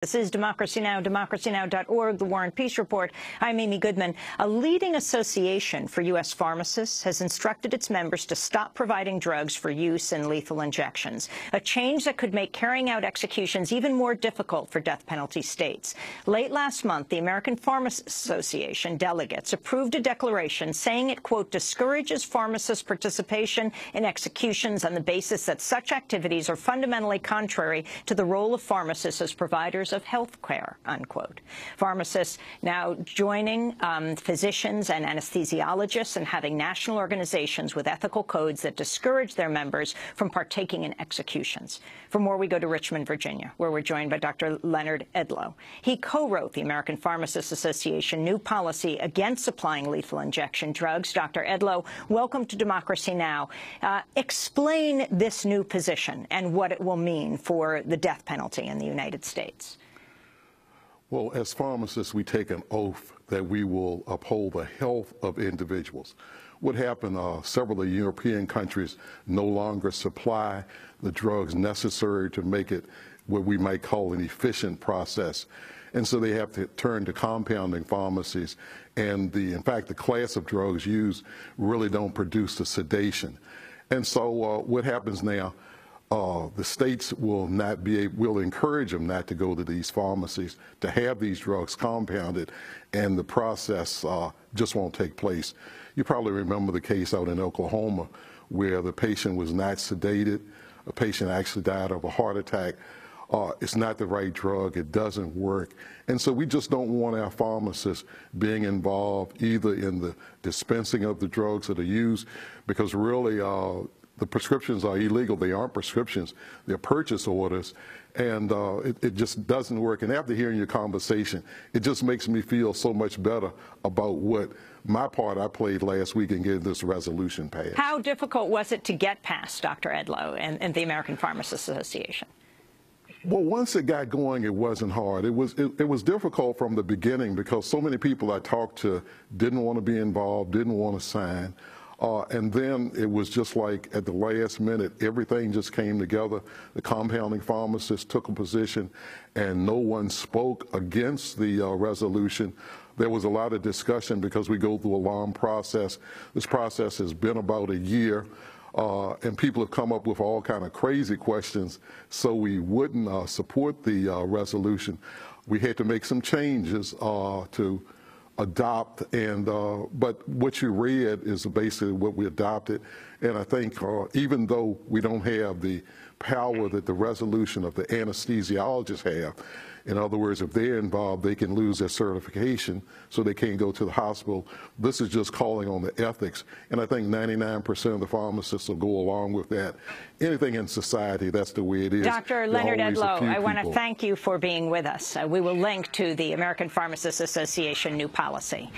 This is Democracy Now!, democracynow.org, The War and Peace Report. I'm Amy Goodman. A leading association for U.S. pharmacists has instructed its members to stop providing drugs for use in lethal injections, a change that could make carrying out executions even more difficult for death penalty states. Late last month, the American Pharmacists Association delegates approved a declaration saying it, quote, discourages pharmacists' participation in executions on the basis that such activities are fundamentally contrary to the role of pharmacists as providers of health care, unquote. Pharmacists now joining physicians and anesthesiologists and having national organizations with ethical codes that discourage their members from partaking in executions. For more, we go to Richmond, Virginia, where we're joined by Dr. Leonard Edlow. He co-wrote the American Pharmacists Association new policy against supplying lethal injection drugs. Dr. Edlow, welcome to Democracy Now! Explain this new position and what it will mean for the death penalty in the United States. Well, as pharmacists, we take an oath that we will uphold the health of individuals. What happened, several of the European countries no longer supply the drugs necessary to make it what we might call an efficient process. And so they have to turn to compounding pharmacies. And in fact, the class of drugs used really don't produce the sedation. And so what happens now? The states will encourage them not to go to these pharmacies to have these drugs compounded, and the process just won't take place. You probably remember the case out in Oklahoma where the patient was not sedated. A patient actually died of a heart attack. It's not the right drug. It doesn't work. And so we just don't want our pharmacists being involved either in the dispensing of the drugs that are used, because really the prescriptions are illegal. They aren't prescriptions. They're purchase orders. And it just doesn't work. And after hearing your conversation, it just makes me feel so much better about what my part I played last week in getting this resolution passed. How difficult was it to get past, Dr. Edlow and the American Pharmacists Association? Well, once it got going, it wasn't hard. It was difficult from the beginning because so many people I talked to didn't want to be involved, didn't want to sign. And then it was just like at the last minute, everything just came together. The compounding pharmacists took a position, and no one spoke against the resolution. There was a lot of discussion because we go through a long process. This process has been about a year, and people have come up with all kind of crazy questions, so we wouldn't support the resolution. We had to make some changes to adopt, and but what you read is basically what we adopted. And I think even though we don't have the power that the resolution of the anesthesiologists have, in other words, if they're involved, they can lose their certification, so they can't go to the hospital. This is just calling on the ethics, and I think 99% of the pharmacists will go along with that. Anything in society, that's the way it is. Dr. Leonard Edlow, I want to thank you for being with us. We will link to the American Pharmacists Association new policy.